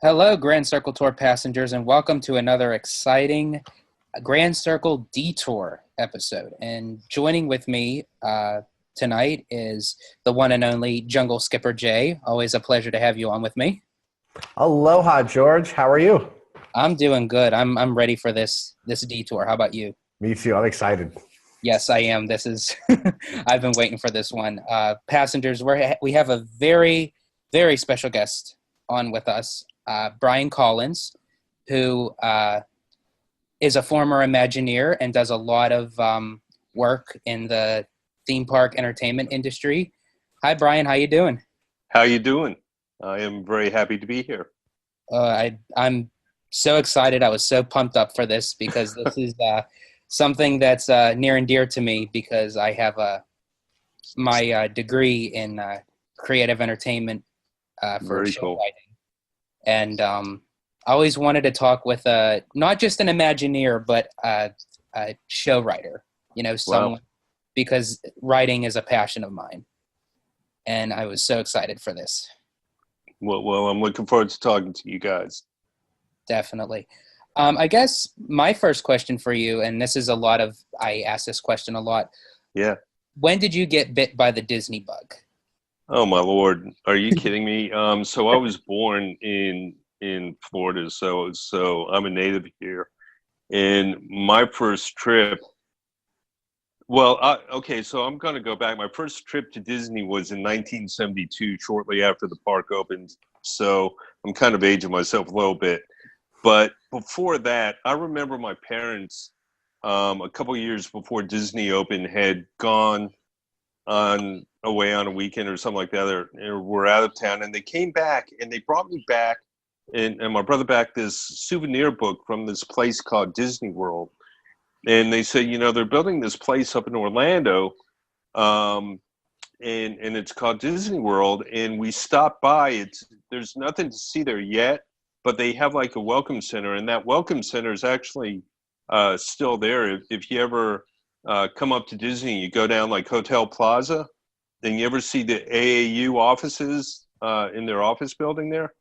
Hello, Grand Circle Tour passengers, and welcome to another exciting Grand Circle Detour episode. And joining with me tonight is the one and only Jungle Skipper Jay. Always a pleasure to have you on with me. Aloha, George. How are you? I'm doing good. I'm ready for this detour. How about you? Me too. I'm excited. Yes, I am. This is I've been waiting for this one. Passengers, we have a very, very special guest on with us. Brian Collins, who is a former Imagineer and does a lot of work in the theme park entertainment industry. Hi, Brian. How you doing? How you doing? I am very happy to be here. I'm so excited. I was so pumped up for this because this is something that's near and dear to me because I have my degree in creative entertainment for Very show cool. writing. And I always wanted to talk with not just an Imagineer, but a show writer, someone, Wow. because writing is a passion of mine. And I was so excited for this. Well, I'm looking forward to talking to you guys. Definitely. I guess my first question for you, and I ask this question a lot. Yeah. When did you get bit by the Disney bug? Oh my Lord, are you kidding me? So I was born in Florida, so I'm a native here, and my first trip. Well, okay, so I'm going to go back. My first trip to Disney was in 1972, shortly after the park opened. So I'm kind of aging myself a little bit. But before that, I remember my parents, a couple of years before Disney opened, had gone away on a weekend or something like that, or were out of town, and they came back, and they brought me back, and my brother back this souvenir book from this place called Disney World. And they said, they're building this place up in Orlando, and it's called Disney World. And we stopped by. There's nothing to see there yet, but they have like a welcome center, and that welcome center is actually still there. If you ever come up to Disney, you go down like Hotel Plaza, then you ever see the AAU offices in their office building there?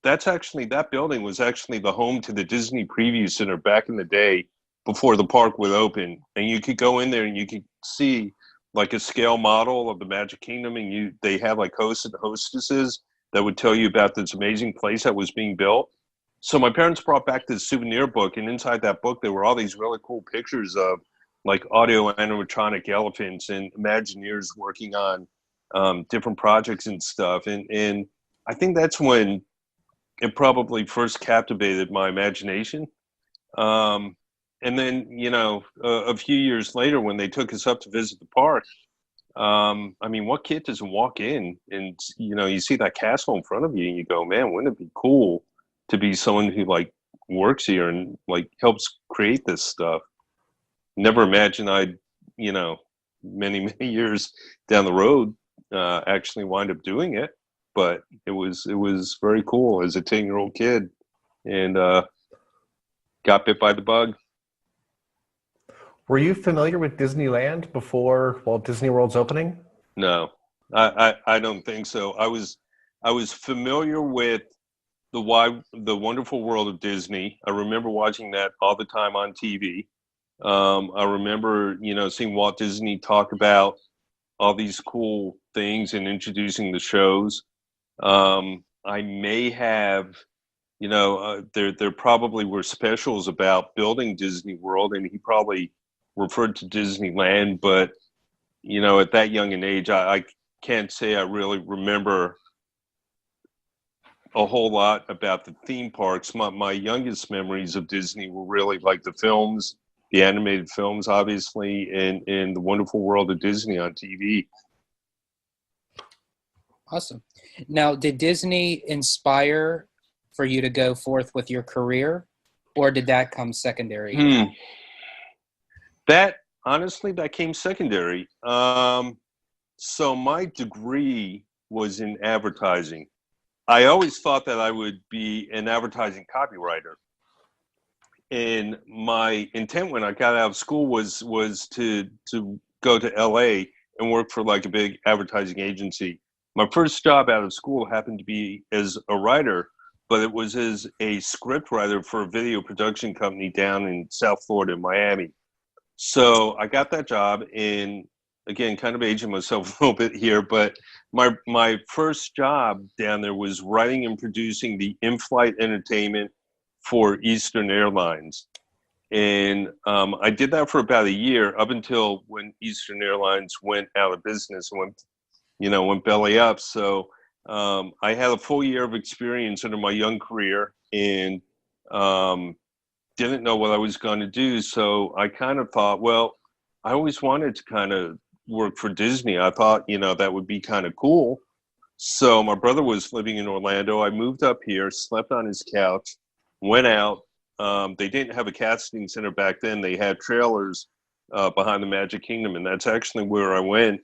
That building was actually the home to the Disney Preview Center back in the day, before the park would open, and you could go in there and you could see like a scale model of the Magic Kingdom, and they have like hosts and hostesses that would tell you about this amazing place that was being built. So my parents brought back this souvenir book, and inside that book there were all these really cool pictures of like audio animatronic elephants and Imagineers working on different projects and stuff, and I think that's when it probably first captivated my imagination. And then, a few years later, when they took us up to visit the park, what kid doesn't walk in and, you see that castle in front of you and you go, man, wouldn't it be cool to be someone who like works here and like helps create this stuff? Never imagined I'd, many, many years down the road, actually wind up doing it. But it was very cool as a 10-year-old kid, and got bit by the bug. Were you familiar with Disneyland before Walt Disney World's opening? No, I don't think so. I was familiar with the Wonderful World of Disney. I remember watching that all the time on TV. I remember, seeing Walt Disney talk about all these cool things and introducing the shows. I may have, there probably were specials about building Disney World, and he probably referred to Disneyland, but at that young an age, I can't say I really remember a whole lot about the theme parks. My youngest memories of Disney were really like the films, the animated films, obviously, and the Wonderful World of Disney on TV. Awesome. Now, did Disney inspire for you to go forth with your career, or did that come secondary? That honestly, that came secondary. So my degree was in advertising. I always thought that I would be an advertising copywriter. And my intent when I got out of school was to go to LA and work for like a big advertising agency. My first job out of school happened to be as a writer but it was as a script writer for a video production company down in South Florida, Miami. So I got that job, and again, kind of aging myself a little bit here, but my first job down there was writing and producing the in-flight entertainment for Eastern Airlines. And I did that for about a year, up until when Eastern Airlines went out of business and went belly up. So I had a full year of experience under my young career, and didn't know what I was going to do. So I kind of thought, well, I always wanted to kind of work for Disney. I thought, that would be kind of cool. So my brother was living in Orlando. I moved up here, slept on his couch, went out. They didn't have a casting center back then. They had trailers behind the Magic Kingdom, and that's actually where I went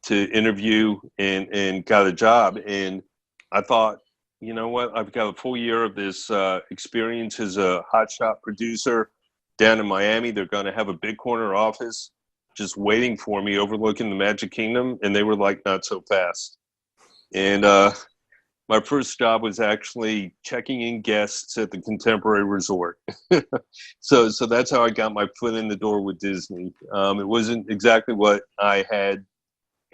to interview and got a job. And I thought, you know what? I've got a full year of this experience as a hotshot producer down in Miami. They're going to have a big corner office just waiting for me overlooking the Magic Kingdom. And they were like, not so fast. And my first job was actually checking in guests at the Contemporary Resort. So that's how I got my foot in the door with Disney. It wasn't exactly what I had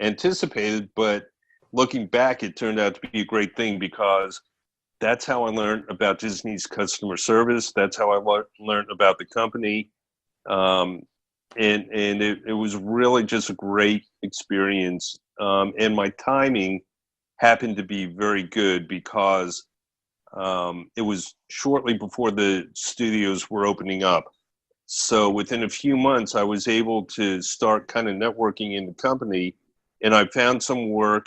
anticipated, but looking back, it turned out to be a great thing, because that's how I learned about Disney's customer service. That's how I learned about the company. And it was really just a great experience. And my timing happened to be very good, because it was shortly before the studios were opening up. So within a few months, I was able to start kind of networking in the company, and I found some work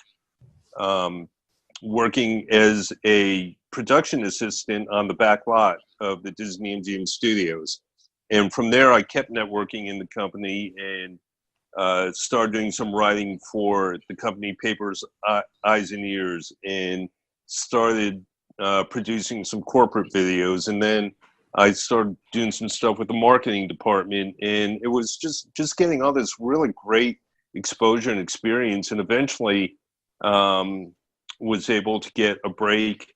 working as a production assistant on the back lot of the Disney MGM studios. And from there, I kept networking in the company, and started doing some writing for the company papers, Eyes and Ears, and started producing some corporate videos. And then I started doing some stuff with the marketing department, and it was just getting all this really great exposure and experience. And eventually was able to get a break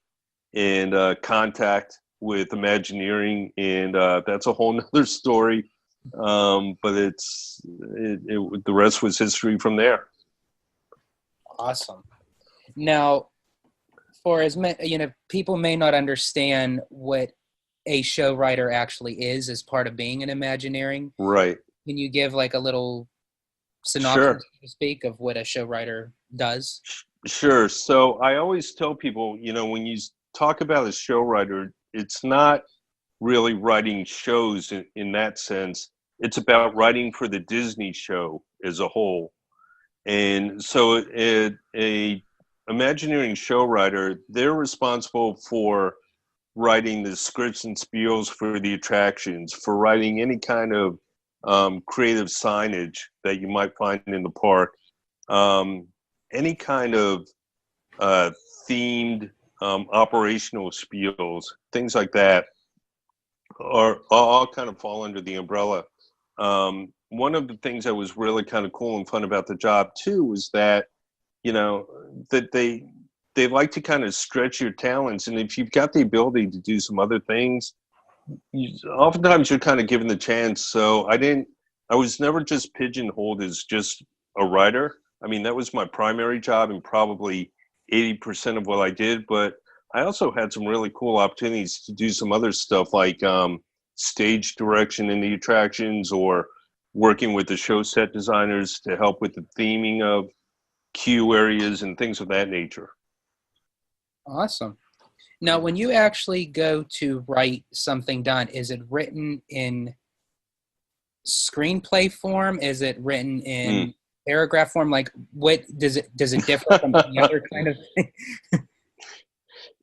and contact with Imagineering, and that's a whole nother story. But the rest was history from there. Awesome. Now, for as people may not understand what a show writer actually is as part of being an Imagineering. Right. Can you give like a little synopsis, Sure. so to speak, of what a show writer does? Sure. So I always tell people, when you talk about a show writer, it's not really writing shows in that sense. It's about writing for the Disney show as a whole. And so a Imagineering show writer, they're responsible for writing the scripts and spiels for the attractions, for writing any kind of creative signage that you might find in the park, any kind of themed operational spiels, things like that, are all kind of fall under the umbrella. One of the things that was really kind of cool and fun about the job too was that, that they like to kind of stretch your talents, and if you've got the ability to do some other things, oftentimes you're kind of given the chance. So I was never just pigeonholed as just a writer. I mean, that was my primary job and probably 80% of what I did, but I also had some really cool opportunities to do some other stuff, like stage direction in the attractions, or working with the show set designers to help with the theming of queue areas and things of that nature. Awesome. Now, when you actually go to write something down, is it written in screenplay form? Is it written in paragraph form? Like, what does it differ from any other kind of thing?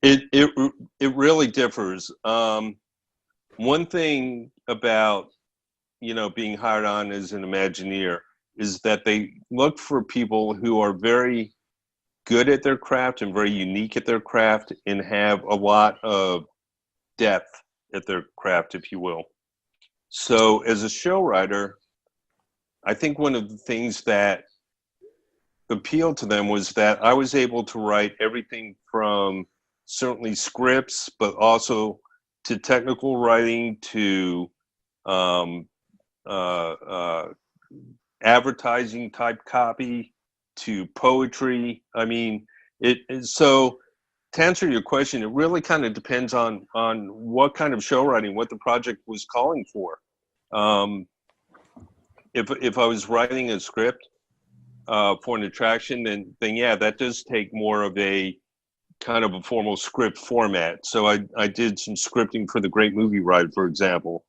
It really differs. One thing about being hired on as an Imagineer is that they look for people who are very good at their craft and very unique at their craft, and have a lot of depth at their craft, if you will. So as a show writer, I think one of the things that appealed to them was that I was able to write everything from certainly scripts, but also to technical writing, to um, advertising type copy, to poetry. I mean, so to answer your question, it really kind of depends on what kind of show writing, what the project was calling for. If I was writing a script for an attraction, then yeah, that does take more of a kind of a formal script format. So I did some scripting for the Great Movie Ride, for example.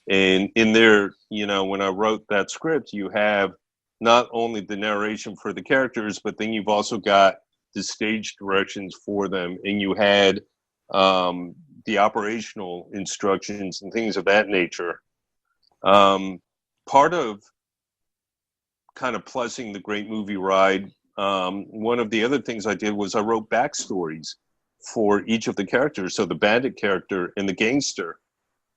And in there, you know, when I wrote that script, you have not only the narration for the characters, but then you've also got the stage directions for them, and you had the operational instructions and things of that nature. Part of kind of plussing the Great Movie Ride, one of the other things I did was I wrote backstories for each of the characters. So the bandit character and the gangster.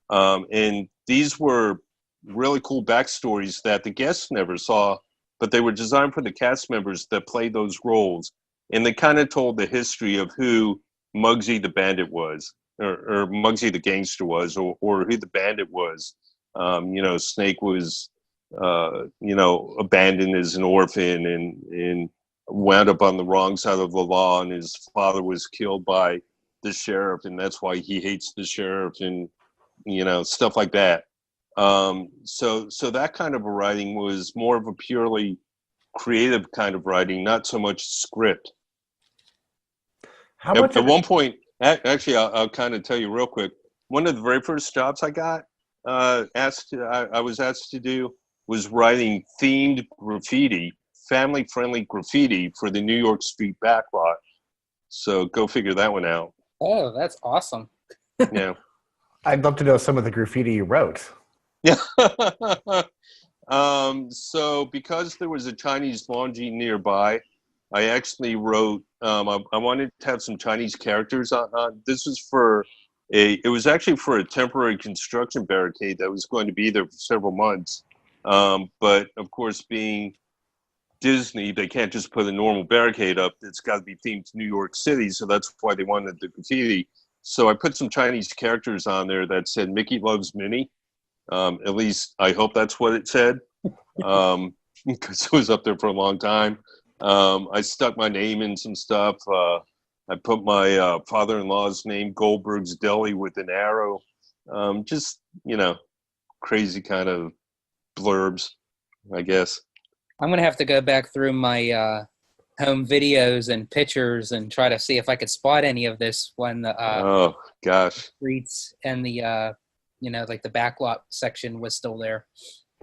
And these were really cool backstories that the guests never saw, but they were designed for the cast members that played those roles. And they kind of told the history of who Muggsy the bandit was, or Muggsy the gangster was, or who the bandit was. You know, Snake was, you know, abandoned as an orphan and wound up on the wrong side of the law, and his father was killed by the sheriff, and that's why he hates the sheriff, and you know, stuff like that. So that kind of a writing was more of a purely creative kind of writing, not so much script. How much At one point, actually, I'll kind of tell you real quick. One of the very first jobs I got I was asked to do was writing themed graffiti, family-friendly graffiti for the New York Street backlot. So go figure that one out. Oh, that's awesome. Yeah. I'd love to know some of the graffiti you wrote. Yeah. So because there was a Chinese laundry nearby, I actually wrote, I wanted to have some Chinese characters on. This was for it was actually for a temporary construction barricade that was going to be there for several months. But of course, being Disney, they can't just put a normal barricade up. It's got to be themed to New York City. So that's why they wanted the graffiti. So I put some Chinese characters on there that said Mickey loves Minnie. At least I hope that's what it said, because it was up there for a long time. I stuck my name in some stuff. I put my father-in-law's name, Goldberg's Deli, with an arrow. Just, you know, crazy kind of blurbs, I guess. I'm going to have to go back through my home videos and pictures and try to see if I could spot any of this when the Oh, gosh. streets and the, you know, like the backlot section was still there.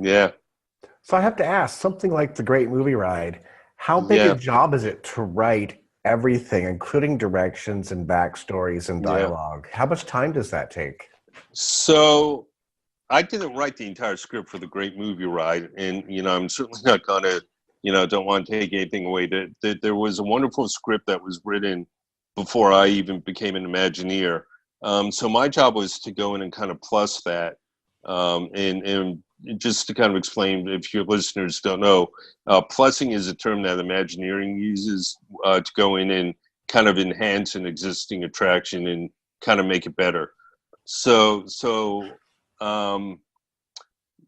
Yeah. So I have to ask, something like the Great Movie Ride, how big Yeah. a job is it to write everything, including directions and backstories and Yeah. dialogue? How much time does that take? So I didn't write the entire script for the Great Movie Ride, and you know, I'm certainly not gonna, you know, don't want to take anything away. There was a wonderful script that was written before I even became an Imagineer. So my job was to go in and kind of plus that, and just to kind of explain, if your listeners don't know, plussing is a term that Imagineering uses to go in and kind of enhance an existing attraction and kind of make it better. So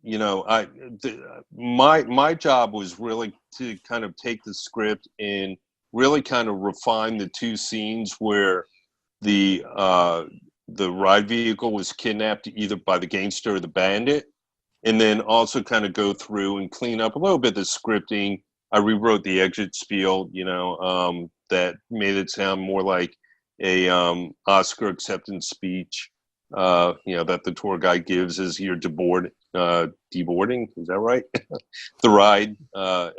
you know, my job was really to kind of take the script and really kind of refine the two scenes where the ride vehicle was kidnapped either by the gangster or the bandit, and then also kind of go through and clean up a little bit of the scripting. I rewrote the exit spiel, you know, that made it sound more like a Oscar acceptance speech, you know, that the tour guide gives as you're deboarding, is that right? The ride,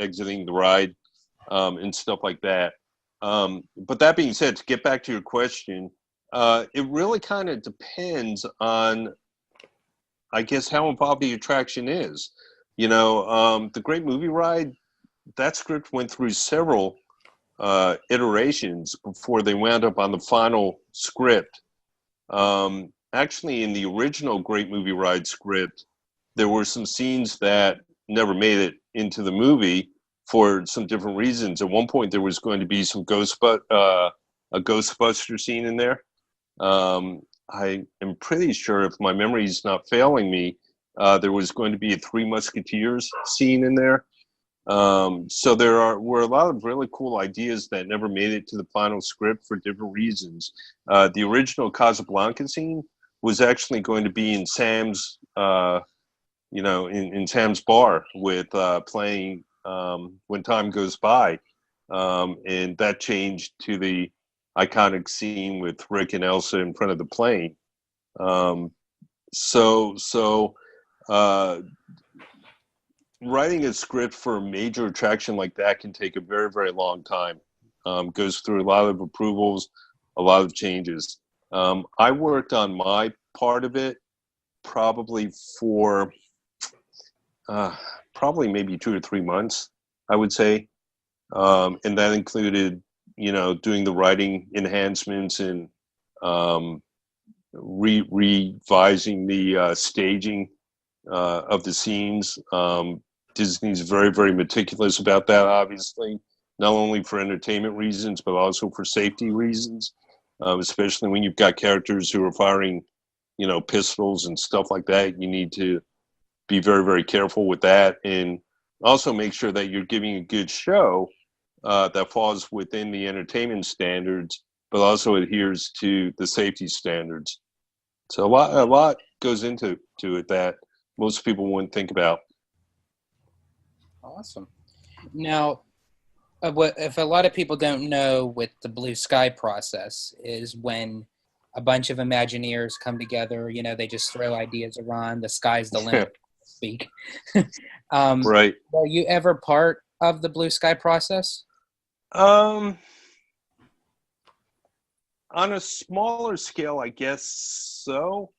exiting the ride, and stuff like that. But that being said, to get back to your question, it really kind of depends on, I guess, how involved the attraction is. You know, the Great Movie Ride, that script went through several iterations before they wound up on the final script. Actually, in the original Great Movie Ride script, there were some scenes that never made it into the movie for some different reasons. At one point, there was going to be some a Ghostbuster scene in there. I am pretty sure, if my memory is not failing me, there was going to be a Three Musketeers scene in there. So were a lot of really cool ideas that never made it to the final script for different reasons. The original Casablanca scene was actually going to be in Sam's, in Sam's bar with playing When Time Goes By. And that changed to the iconic scene with Rick and Elsa in front of the plane. Writing a script for a major attraction like that can take a very, very long time. Goes through a lot of approvals, a lot of changes. I worked on my part of it probably for probably maybe 2 or 3 months, I would say. And that included, doing the writing enhancements and revising the staging of the scenes. Disney's very, very meticulous about that, obviously, not only for entertainment reasons, but also for safety reasons, especially when you've got characters who are firing, pistols and stuff like that. You need to be very, very careful with that, and also make sure that you're giving a good show that falls within the entertainment standards, but also adheres to the safety standards. So a lot goes into it that most people wouldn't think about. Awesome. Now, if a lot of people don't know what the blue sky process is, when a bunch of Imagineers come together, they just throw ideas around, the sky's the limit, so to speak. Right. Were you ever part of the blue sky process? On a smaller scale, I guess so.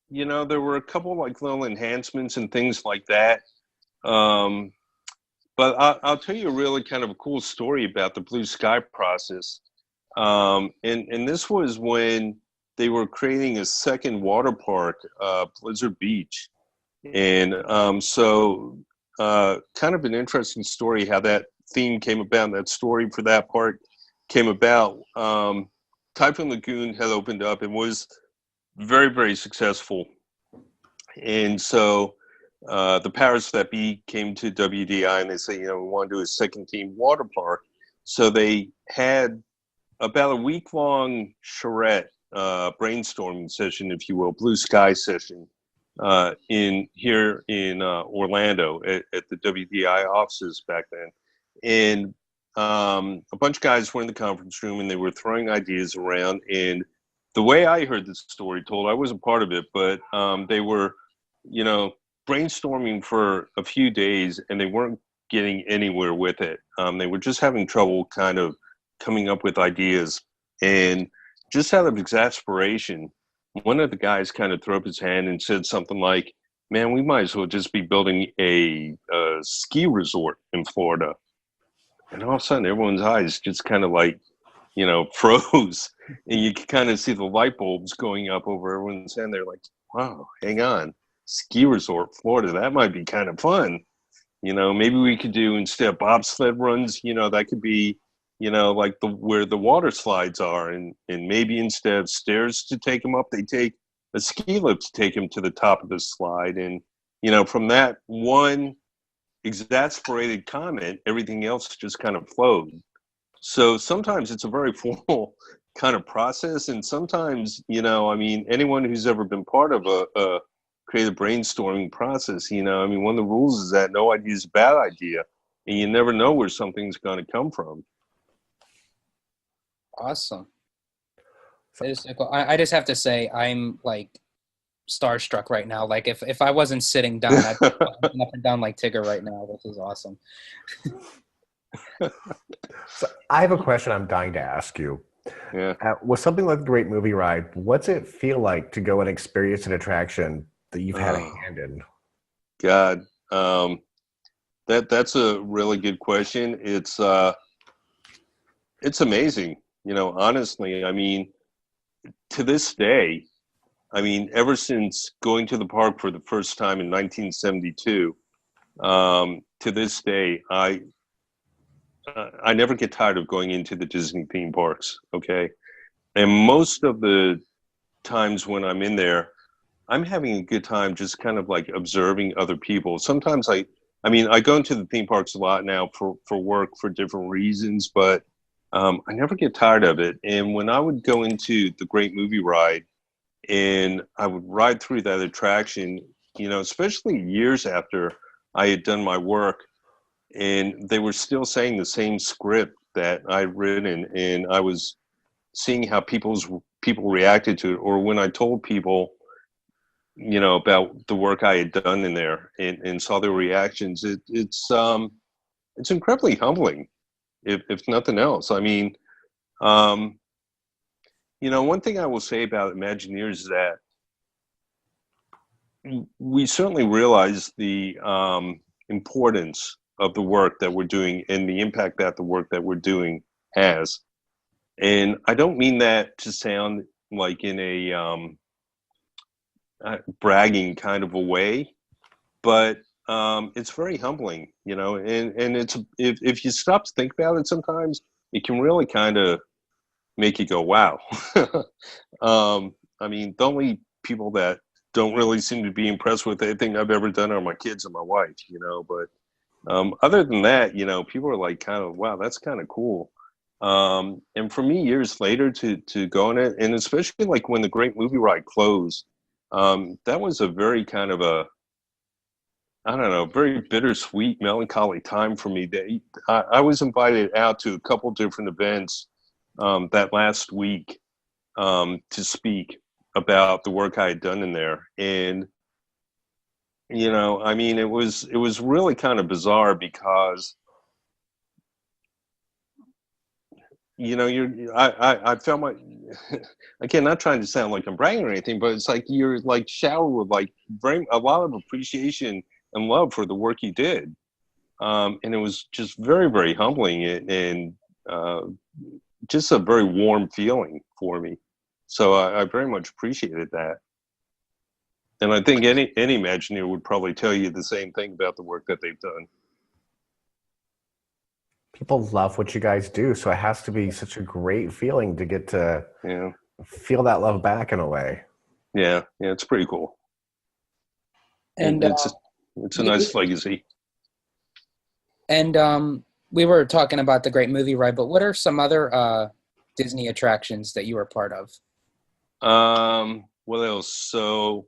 There were a couple like little enhancements and things like that. But I'll tell you a really kind of a cool story about the blue sky process. And this was when they were creating a second water park, Blizzard Beach. And so kind of an interesting story how that theme came about, that story for that park came about. Typhoon Lagoon had opened up and was very, very successful. And so the powers that be came to WDI and they said, we want to do a second theme water park. So they had about a week-long charrette brainstorming session, if you will, blue sky session in Orlando at the WDI offices back then. And a bunch of guys were in the conference room and they were throwing ideas around. And the way I heard this story told, I wasn't part of it, but they were, brainstorming for a few days and they weren't getting anywhere with it. They were just having trouble kind of coming up with ideas. And just out of exasperation, one of the guys kind of threw up his hand and said something like, man, we might as well just be building a ski resort in Florida. And all of a sudden, everyone's eyes just kind of like, froze. And you could kind of see the light bulbs going up over everyone's head. They're like, wow, hang on. Ski resort, Florida, that might be kind of fun. Maybe we could do, instead of bobsled runs, that could be, like where the water slides are. And maybe instead of stairs to take them up, they take a ski lift to take them to the top of the slide. And, from that one exasperated comment, everything else just kind of flowed. So sometimes it's a very formal kind of process. And sometimes, anyone who's ever been part of a creative brainstorming process, one of the rules is that no idea is a bad idea. And you never know where something's going to come from. Awesome. I just have to say, I'm like starstruck right now. Like if I wasn't sitting down, I'd be jumping up and down like Tigger right now. This is awesome. So I have a question I'm dying to ask you. Yeah. With something like the Great Movie Ride, what's it feel like to go and experience an attraction that you've had a hand in? God, that's a really good question. It's amazing. Honestly, to this day, ever since going to the park for the first time in 1972, to this day, I never get tired of going into the Disney theme parks. Okay. And most of the times when I'm in there, I'm having a good time just kind of like observing other people. Sometimes I mean, I go into the theme parks a lot now for work for different reasons, but I never get tired of it. And when I would go into the Great Movie Ride and I would ride through that attraction, you know, especially years after I had done my work, and they were still saying the same script that I'd written, and I was seeing how people reacted to it, or when I told people, you know, about the work I had done in there and saw their reactions, it's incredibly humbling, if nothing else. I mean, um, you know, one thing I will say about Imagineers is that we certainly realize the importance of the work that we're doing and the impact that the work that we're doing has. And I don't mean that to sound like in a bragging kind of a way, but it's very humbling, you know. And it's if you stop to think about it, sometimes it can really kind of make you go, "Wow." I mean, the only people that don't really seem to be impressed with anything I've ever done are my kids and my wife, you know. But other than that, you know, people are like, kind of, "Wow, that's kind of cool." And for me, years later, to go on it, and especially like when the Great Movie Ride closed, that was a very kind of a, I don't know, very bittersweet, melancholy time for me. I was invited out to a couple different events that last week to speak about the work I had done in there, and you know, I mean, it was really kind of bizarre because, you know, I felt my again, not trying to sound like I'm bragging or anything, but it's like you're like showered with like a lot of appreciation and love for the work you did. And it was just very, very humbling and uh, just a very warm feeling for me. So I very much appreciated that. And I think any Imagineer would probably tell you the same thing about the work that they've done. People love what you guys do, so it has to be such a great feeling to get to Yeah, feel that love back in a way. yeah, yeah. It's pretty cool. And It's a nice legacy. and we were talking about the Great Movie Ride, but what are some other Disney attractions that you were part of? What else? So,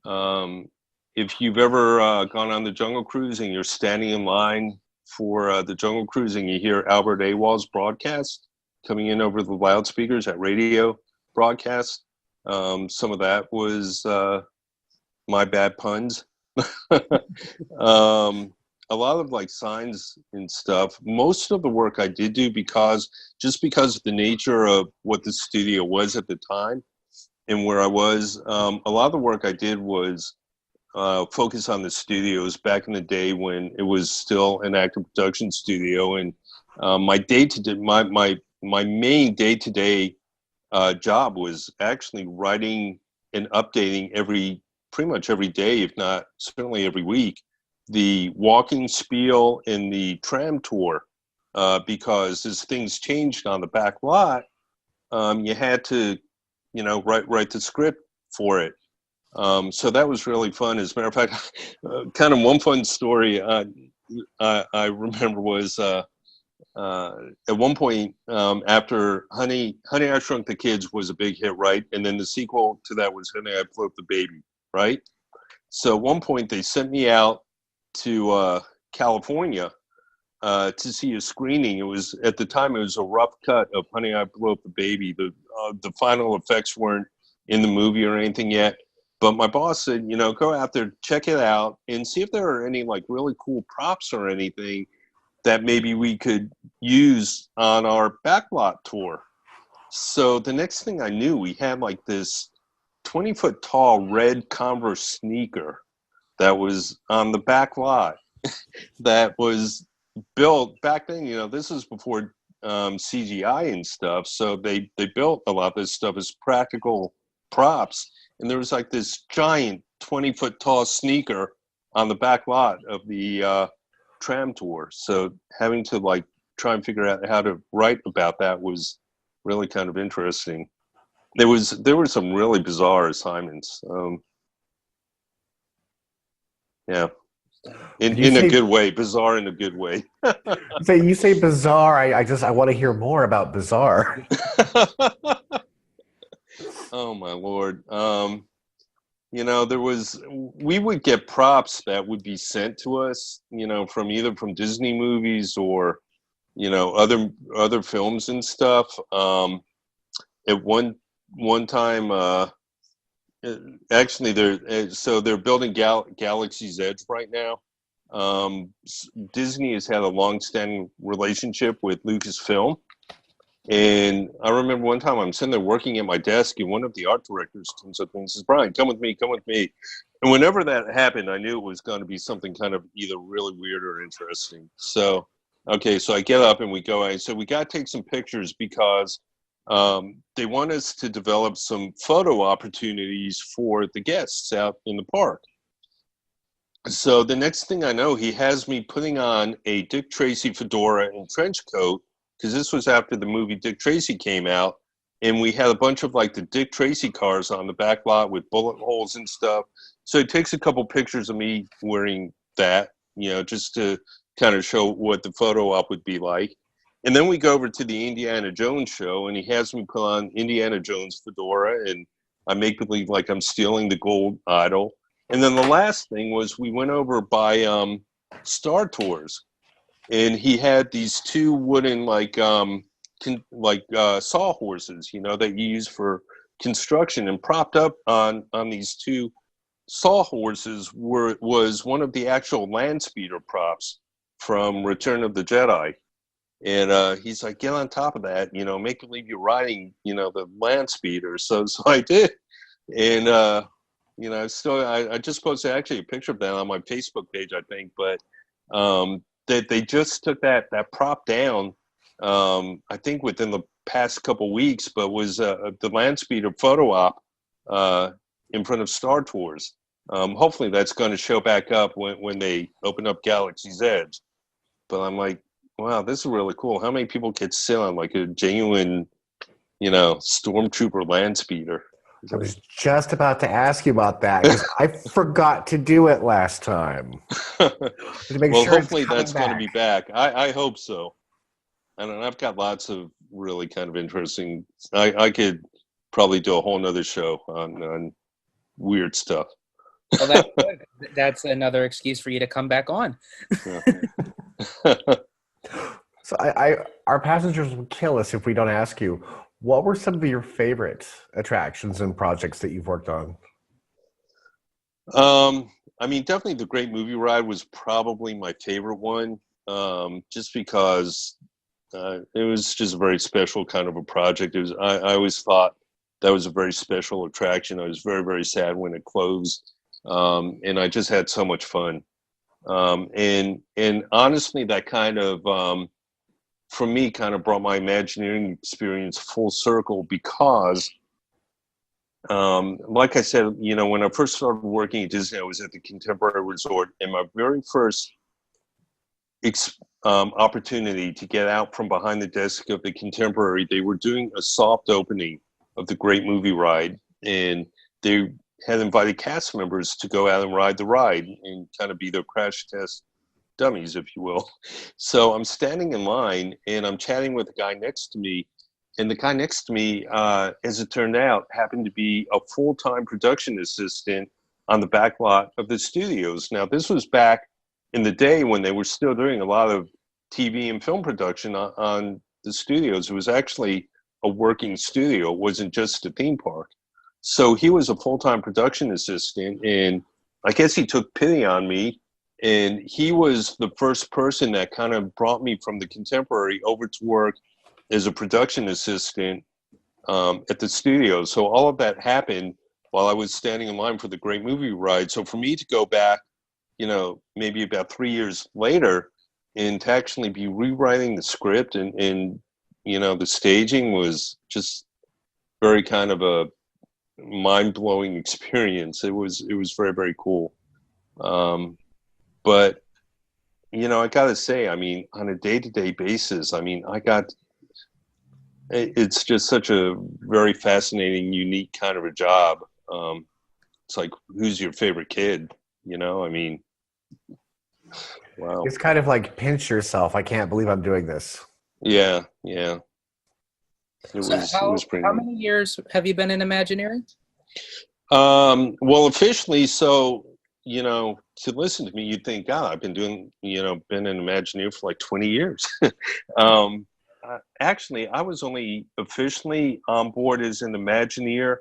if you've ever gone on the Jungle Cruise and you're standing in line for the Jungle Cruise and you hear Albert Awol's broadcast coming in over the loudspeakers at radio broadcast, some of that was my bad puns. A lot of like signs and stuff. Most of the work I did do because of the nature of what the studio was at the time and where I was. A lot of the work I did was focus on the studios back in the day when it was still an active production studio, and my day to day, my main day to day job was actually writing and updating pretty much every day, if not certainly every week, the walking spiel and the tram tour, because as things changed on the back lot, you had to, you know, write the script for it. So that was really fun. As a matter of fact, kind of one fun story I remember was at one point after Honey I Shrunk the Kids was a big hit, right? And then the sequel to that was Honey I Blew Up the Baby, right? So at one point they sent me out to California to see a screening. It was at the time it was a rough cut of Honey I Blew Up the Baby. The final effects weren't in the movie or anything yet. But my boss said, you know, go out there, check it out, and see if there are any like really cool props or anything that maybe we could use on our backlot tour. So the next thing I knew, we had like this 20-foot tall red Converse sneaker that was on the back lot that was built back then. You know, this is before CGI and stuff. So they built a lot of this stuff as practical props. And there was like this giant 20-foot tall sneaker on the back lot of the tram tour. So having to like try and figure out how to write about that was really kind of interesting. There were some really bizarre assignments. Yeah, in a good way, bizarre in a good way. You say bizarre. I want to hear more about bizarre. Oh my Lord. We would get props that would be sent to us, from either from Disney movies or, other films and stuff. At one time, actually, they're building Galaxy's Edge right now. Disney has had a long-standing relationship with Lucasfilm, and I remember one time I'm sitting there working at my desk, and one of the art directors comes up to me and says, "Brian, come with me, come with me." And whenever that happened, I knew it was going to be something kind of either really weird or interesting. So, okay, so I get up and we go. So we got to take some pictures because they want us to develop some photo opportunities for the guests out in the park. So the next thing I know, he has me putting on a Dick Tracy fedora and trench coat, because this was after the movie Dick Tracy came out, and we had a bunch of like the Dick Tracy cars on the back lot with bullet holes and stuff. So he takes a couple pictures of me wearing that, just to kind of show what the photo op would be like. And then we go over to the Indiana Jones show, and he has me put on Indiana Jones fedora, and I make believe like I'm stealing the gold idol. And then the last thing was we went over by Star Tours, and he had these two wooden sawhorses, that you use for construction, and propped up on these two sawhorses was one of the actual land speeder props from Return of the Jedi. And he's like, get on top of that, make believe you're riding, the land speeder. So I did. And, I just posted actually a picture of that on my Facebook page, I think. But they just took that prop down, I think within the past couple weeks, but was the land speeder photo op in front of Star Tours. Hopefully that's going to show back up when they open up Galaxy's Edge. But I'm like, wow, this is really cool. How many people could sit on like a genuine, stormtrooper land speeder? I was just about to ask you about that because I forgot to do it last time. Well, hopefully that's going to be back. I hope so. And I've got lots of really kind of interesting. I could probably do a whole nother show on weird stuff. Well, that's good. That's another excuse for you to come back on. So our passengers will kill us if we don't ask you, what were some of your favorite attractions and projects that you've worked on? Definitely the Great Movie Ride was probably my favorite one, just because it was just a very special kind of a project. I always thought that was a very special attraction. I was very, very sad when it closed, and I just had so much fun. And honestly, that kind of for me, kind of brought my Imagineering experience full circle because, like I said, when I first started working at Disney, I was at the Contemporary Resort, and my very first opportunity to get out from behind the desk of the Contemporary, they were doing a soft opening of the Great Movie Ride, and they had invited cast members to go out and ride the ride and kind of be their crash test dummies, if you will. So I'm standing in line and I'm chatting with the guy next to me, and the guy next to me, as it turned out, happened to be a full-time production assistant on the back lot of the studios. Now, this was back in the day when they were still doing a lot of TV and film production on the studios. It was actually a working studio. It wasn't just a theme park. So he was a full-time production assistant, and I guess he took pity on me. And he was the first person that kind of brought me from the Contemporary over to work as a production assistant at the studio. So all of that happened while I was standing in line for the Great Movie Ride. So for me to go back, maybe about 3 years later, and to actually be rewriting the script and the staging was just very kind of a mind-blowing experience. It was very, very cool. But, I got to say, on a day-to-day basis, It's just such a very fascinating, unique kind of a job. It's like, who's your favorite kid? You know, I mean, wow. It's kind of like pinch yourself. I can't believe I'm doing this. Yeah, yeah. It So was pretty how neat. many years have you been in Imagineering? Well, officially, so, to listen to me, you'd think, God, I've been doing, been an Imagineer for like 20 years. Actually, I was only officially on board as an Imagineer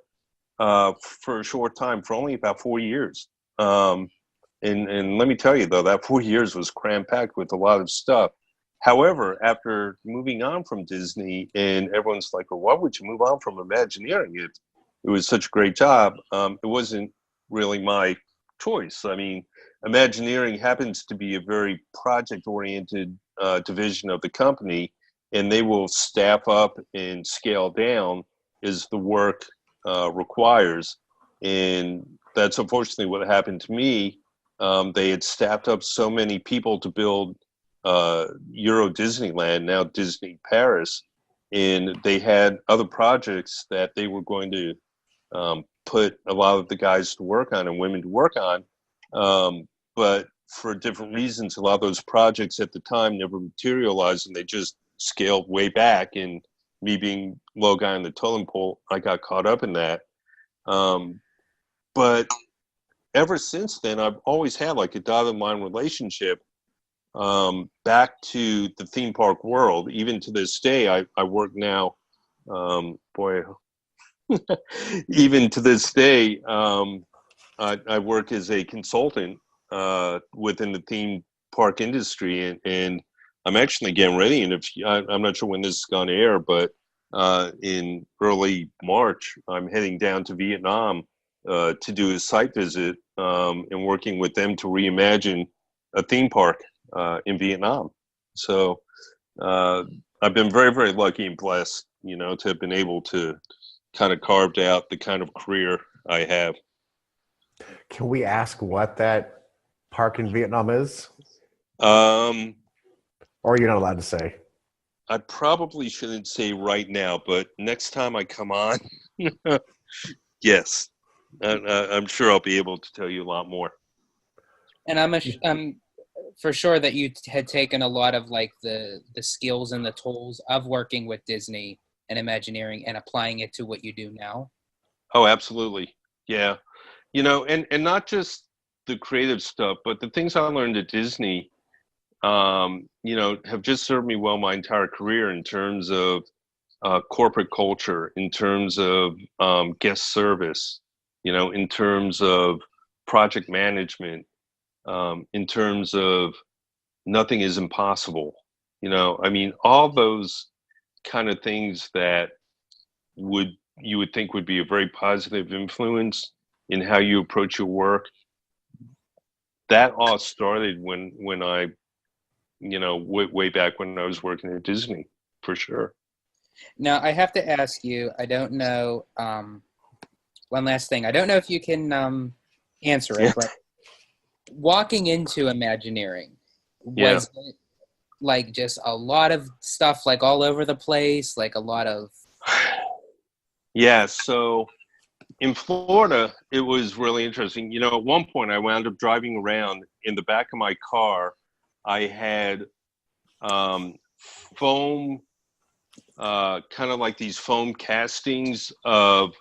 for a short time, for only about 4 years. And let me tell you, though, that 4 years was cram-packed with a lot of stuff. However, after moving on from Disney, and everyone's like, well, why would you move on from Imagineering? It was such a great job. It wasn't really my choice. I mean, Imagineering happens to be a very project-oriented division of the company, and they will staff up and scale down as the work requires. And that's unfortunately what happened to me. They had staffed up so many people to build Euro Disneyland, now Disney Paris, and they had other projects that they were going to put a lot of the guys to work on and women to work on. But for different reasons, a lot of those projects at the time never materialized, and they just scaled way back. And me being low guy on the totem pole, I got caught up in that. But ever since then, I've always had like a dotted line relationship back to the theme park world. Even to this day, I work now. Boy, even to this day, I work as a consultant within the theme park industry, and I'm actually getting ready. And I'm not sure when this is going to air, but in early March, I'm heading down to Vietnam to do a site visit and working with them to reimagine a theme park in Vietnam. So I've been very, very lucky and blessed, to have been able to kind of carved out the kind of career I have. Can we ask what that park in Vietnam is? Um, Or you're not allowed to say? I probably shouldn't say right now, but next time I come on, yes, I'm sure I'll be able to tell you a lot more. And I'm for sure that you had taken a lot of like the skills and the tools of working with Disney and Imagineering and applying it to what you do now. Oh, absolutely. Yeah. And not just the creative stuff, but the things I learned at Disney, have just served me well my entire career in terms of corporate culture, in terms of guest service, in terms of project management, in terms of nothing is impossible. I mean, all those kind of things that you would think would be a very positive influence in how you approach your work. That all started when I, way back when I was working at Disney, for sure. Now I have to ask you. I don't know. One last thing. I don't know if you can answer it, Yeah. but walking into Imagineering Yeah. was it like just a lot of stuff, like all over the place, like a lot of. Yeah. So in Florida, it was really interesting. At one point, I wound up driving around in the back of my car. I had foam, kind of like these foam castings of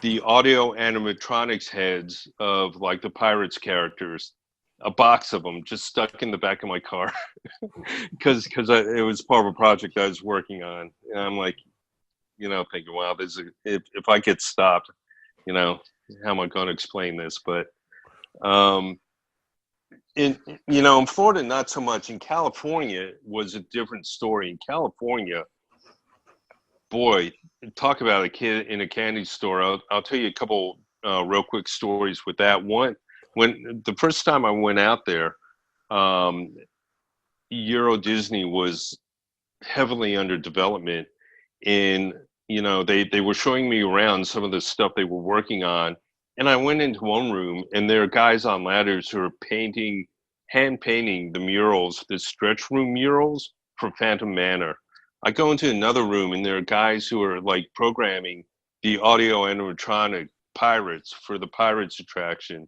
the audio animatronics heads of like the Pirates characters, a box of them just stuck in the back of my car because it was part of a project I was working on. And I'm like, thinking, wow, if I get stopped, how am I going to explain this? But in Florida, not so much. In California was a different story. In California, boy, talk about a kid in a candy store. I'll tell you a couple real quick stories with that. One, when the first time I went out there, Euro Disney was heavily under development, and they were showing me around some of the stuff they were working on, and I went into one room, and there are guys on ladders who are hand painting the murals, the stretch room murals for Phantom Manor. I go into another room and there are guys who are like programming the audio animatronic pirates for the pirates attraction,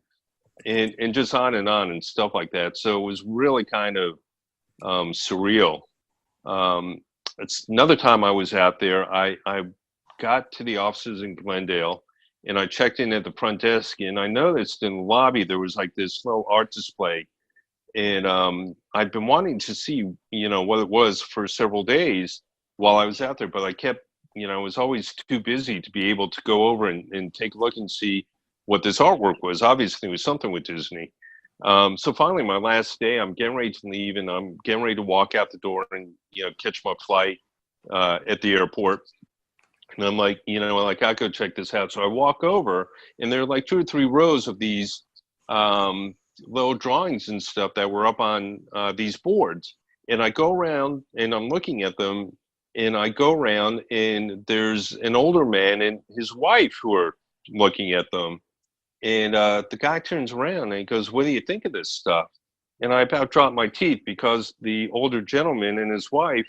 and just on and stuff like that. So it was really kind of surreal. Um, it's another time I was out there. I got to the offices in Glendale and I checked in at the front desk and I noticed in the lobby there was like this little art display. And I'd been wanting to see, what it was for several days while I was out there, but I kept, I was always too busy to be able to go over and take a look and see what this artwork was. Obviously, it was something with Disney. So finally, my last day, I'm getting ready to leave, and I'm getting ready to walk out the door and catch my flight at the airport. And I'm like, I go check this out. So I walk over, and there are like 2 or 3 rows of these little drawings and stuff that were up on these boards. And I go around, and I'm looking at them, and I go around, and there's an older man and his wife who are looking at them. And the guy turns around and he goes, "What do you think of this stuff?" And I about dropped my teeth because the older gentleman and his wife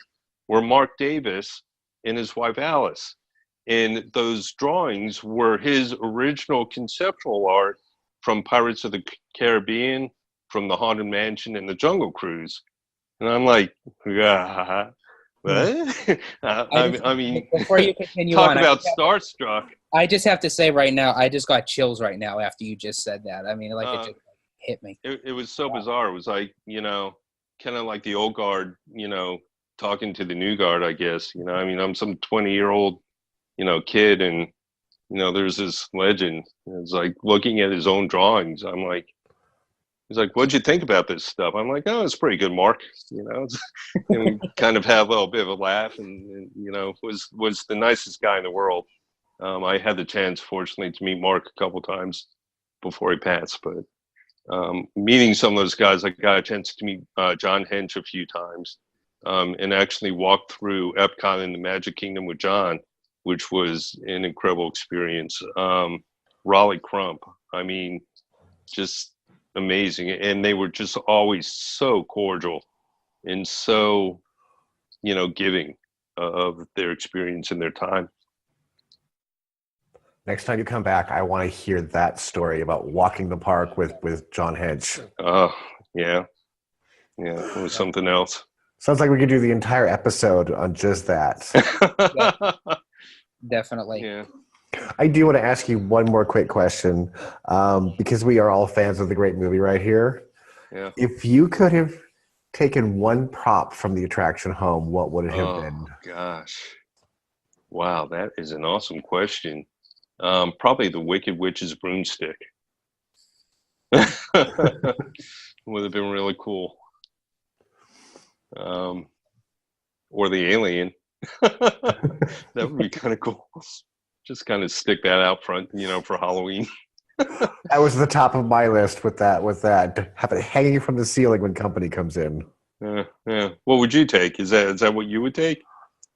were Mark Davis and his wife Alice. And those drawings were his original conceptual art from Pirates of the Caribbean, from the Haunted Mansion, and the Jungle Cruise. And I'm like, yeah. What? I mean, before you continue talk on, about starstruck. I just have to say right now, I just got chills right now after you just said that. I mean, it just hit me. It was so bizarre. It was like, kind of like the old guard, talking to the new guard, I guess. I mean, I'm some 20-year-old, kid, and, there's this legend. It's like looking at his own drawings. I'm like, he's like, "What'd you think about this stuff?" I'm like, "Oh, it's pretty good, Mark." And we kind of had a little bit of a laugh, and was the nicest guy in the world. I had the chance, fortunately, to meet Mark a couple times before he passed. But meeting some of those guys, I got a chance to meet John Hench a few times, and actually walk through Epcot in the Magic Kingdom with John, which was an incredible experience. Raleigh Crump, I mean, just amazing. And they were just always so cordial and so, giving of their experience and their time. Next time you come back, I want to hear that story about walking the park with John Hedge. Oh, yeah. Yeah, it was something else. Sounds like we could do the entire episode on just that. Yeah, definitely. Yeah. I do want to ask you one more quick question, because we are all fans of the great movie right here. Yeah. If you could have taken one prop from the attraction home, what would it have been? Gosh. Wow, that is an awesome question. Probably the Wicked Witch's broomstick. Would have been really cool. Or the alien. That would be kind of cool. Just kind of stick that out front, for Halloween. That was the top of my list with that. Have it hanging from the ceiling when company comes in. Yeah. What would you take? Is that what you would take?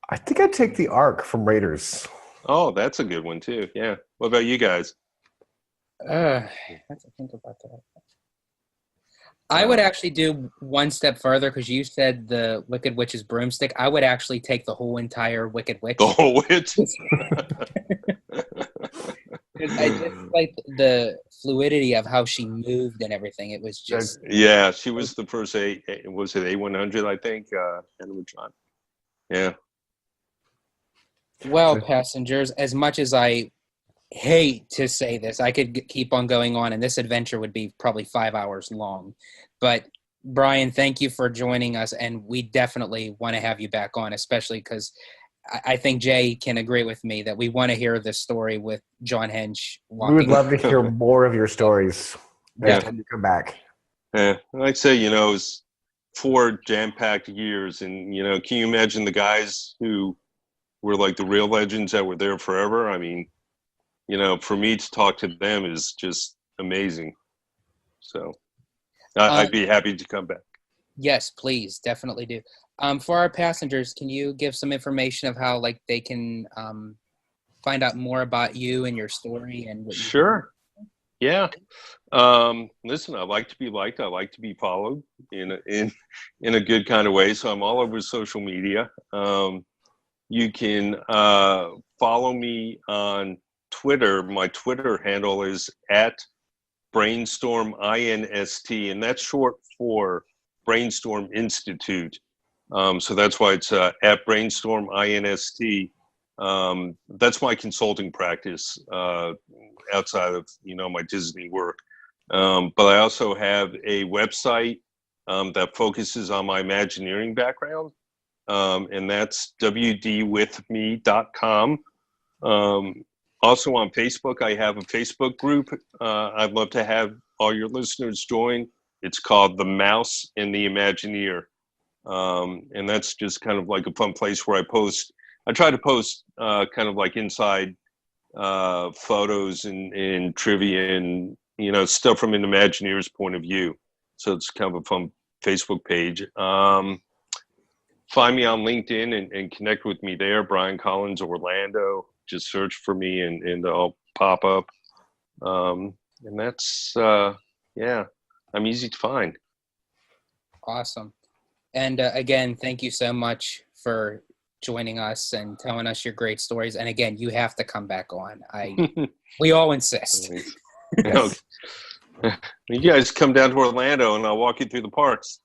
I think I'd take the Ark from Raiders. Oh, that's a good one too. Yeah. What about you guys? I have to think about that. I would actually do one step further because you said the Wicked Witch's broomstick. I would actually take the whole entire Wicked Witch. The whole witch? I just like the fluidity of how she moved and everything. It was just... Yeah, she was the first was it A100, I think, animatronic. Yeah. Well, passengers, as much as I hate to say this, I could keep on going on, and this adventure would be probably 5 hours long. But Brian, thank you for joining us, and we definitely want to have you back on, especially because I think Jay can agree with me that we want to hear the story with John Hench walking. We would love to hear more of your stories next time you come back. Yeah, I'd say, it's 4 jam-packed years, and, can you imagine the guys who were like the real legends that were there forever? I mean, for me to talk to them is just amazing. So I'd be happy to come back. Yes, please. Definitely do. For our passengers, can you give some information of how they can find out more about you and your story and what you Sure. Do? Yeah. Listen, I like to be liked. I like to be followed in a good kind of way. So I'm all over social media. you can follow me on Twitter. My Twitter handle is at Brainstorm INST, and that's short for Brainstorm Institute. So that's why it's at Brainstorm INST. That's my consulting practice outside of my Disney work. But I also have a website that focuses on my Imagineering background, and that's wdwithme.com. Also on Facebook, I have a Facebook group. I'd love to have all your listeners join. It's called The Mouse and the Imagineer. And that's just kind of like a fun place where I try to post kind of like inside photos and trivia and, stuff from an Imagineer's point of view. So it's kind of a fun Facebook page. Find me on LinkedIn and connect with me there, Brian Collins Orlando. Just search for me and I'll pop up. And that's, I'm easy to find. Awesome. And again, thank you so much for joining us and telling us your great stories. And again, you have to come back on. We all insist. Yes. You guys come down to Orlando and I'll walk you through the parks.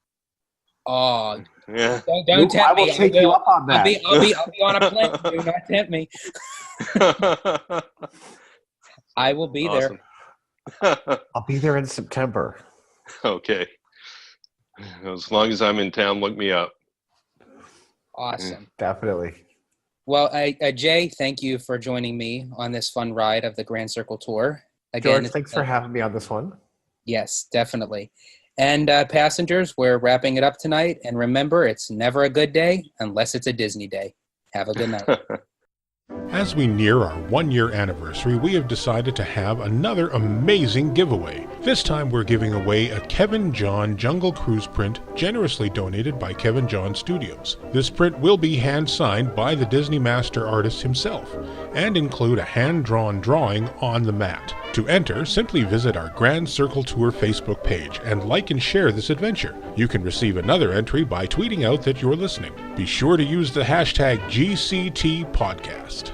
Oh, yeah. Don't tempt me. I will take you up on that. I'll be on a plane. Do not tempt me. I will be there. I'll be there in September. Okay. As long as I'm in town, look me up. Awesome. Definitely. Well, Jay, thank you for joining me on this fun ride of the Grand Circle Tour. Again, George, thanks for having me on this one. Yes, definitely. And passengers, we're wrapping it up tonight. And remember, it's never a good day unless it's a Disney day. Have a good night. As we near our 1-year anniversary, we have decided to have another amazing giveaway. This time we're giving away a Kevin John Jungle Cruise print generously donated by Kevin John Studios. This print will be hand-signed by the Disney master artist himself and include a hand-drawn drawing on the mat. To enter, simply visit our Grand Circle Tour Facebook page and like and share this adventure. You can receive another entry by tweeting out that you're listening. Be sure to use the hashtag GCT Podcast.